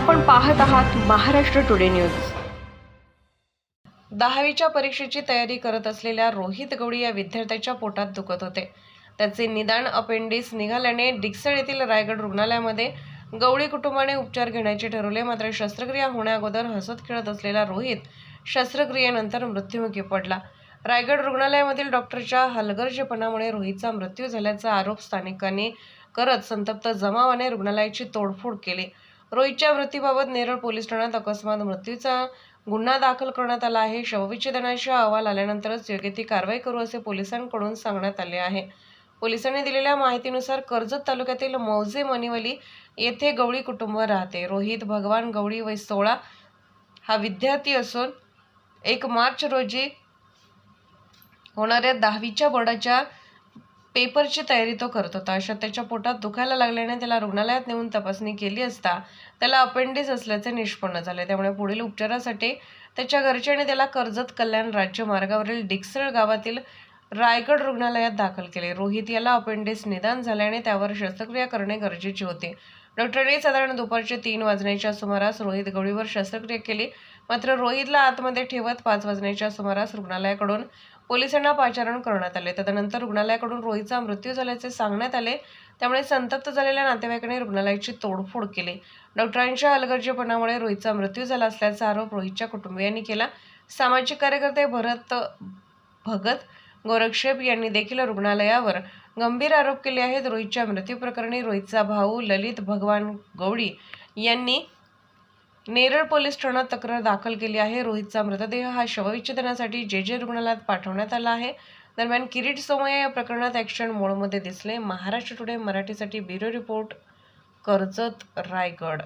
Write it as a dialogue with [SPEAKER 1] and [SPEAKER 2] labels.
[SPEAKER 1] आपण पाहत आहात महाराष्ट्र टुडे न्यूज। 10वीच्या परीक्षेची तयारी करत असलेल्या रोहित गवळी या विद्यार्थ्याच्या पोटात दुखत होते। त्याचे निदान अपेंडिक्स निघाल्याने डिक्सळ येथील रायगड रुग्णालयामध्ये गवळी कुटुंबाने उपचार घेण्याचे ठरवले। मात्र शस्त्रक्रिया होण्याअगोदर हसत खेळत असलेला रोहित शस्त्रक्रियेनंतर मृत्युमुखी पडला। रायगड रुग्णालयामधील डॉक्टरच्या हलगर्जीपणामुळे रोहितचा मृत्यू झाल्याचा आरोप स्थानिकांनी करत संतप्त जमावाने रुग्णालयाची तोडफोड केली। रोहितच्या मृत्यूबाबत नेरळ पोलीस ठाण्यात अकस्मात मृत्यूचा गुन्हा दाखल करण्यात आला आहे। शवविच्छेदनाचे अहवाल आल्यानंतरच योग्य ती कारवाई करू असे पोलिसांकडून सांगण्यात आले आहे। पोलिसांनी दिलेल्या माहितीनुसार कर्जत तालुक्यातील मौजे मनिवली येथे गवळी कुटुंब राहते। रोहित भगवान गवळी वय 16 हा विद्यार्थी असून 1 मार्च रोजी होणाऱ्या 10वीच्या बोर्डाच्या पेपरची तयारी तो करत होता। अशा त्याच्या पोटात दुखायला लागल्याने त्याला रुग्णालयात नेऊन तपासणी केली असता त्याला अपेंडिक्स असल्याचे निष्पन्न झाले। त्यामुळे पुढील उपचारासाठी त्याच्या घरच्यांनी त्याला कर्जत कल्याण राज्य मार्गावरील डिक्सळ गावातील रायगड रुग्णालयात दाखल केले। रोहित याला अपेंडिक्स निदान झाल्याने त्यावर शस्त्रक्रिया करणे गरजेचे होते। डॉक्टरांनी साधारण दुपारचे 3 वाजण्याच्या सुमारास रोहित गवळीवर शस्त्रक्रिया केली। मात्र रोहितला आतमध्ये ठेवत 5 वाजण्याच्या सुमारास रुग्णालयाकडून पोलिसांना पाचारण करण्यात आले। तदनंतर रुग्णालयाकडून रोहितचा मृत्यू झाल्याचे सांगण्यात आले। त्यामुळे संतप्त झालेल्या नातेवाईकांनी रुग्णालयाची तोडफोड केली। डॉक्टरांच्या हलगर्जीपणामुळे रोहितचा मृत्यू झाला असल्याचा आरोप रोहितच्या कुटुंबियांनी केला। सामाजिक कार्यकर्ते भगत गोरक्षेप यांनी देखील रुग्णालयावर गंभीर आरोप केले आहेत। रोहितच्या मृत्यू प्रकरणी रोहितचा भाऊ ललित भगवान गवळी यांनी नेरळ पोलीस ठाण्यात तक्रार दाखल केली आहे। रोहितचा मृतदेह हा शवविच्छेदनासाठी जे रुग्णालयात पाठवण्यात आला आहे। दरम्यान किरीट सोमय्या या प्रकरणात ॲक्शन मोडमध्ये दिसले। महाराष्ट्र टुडे मराठीसाठी ब्युरो रिपोर्ट, कर्जत, रायगड।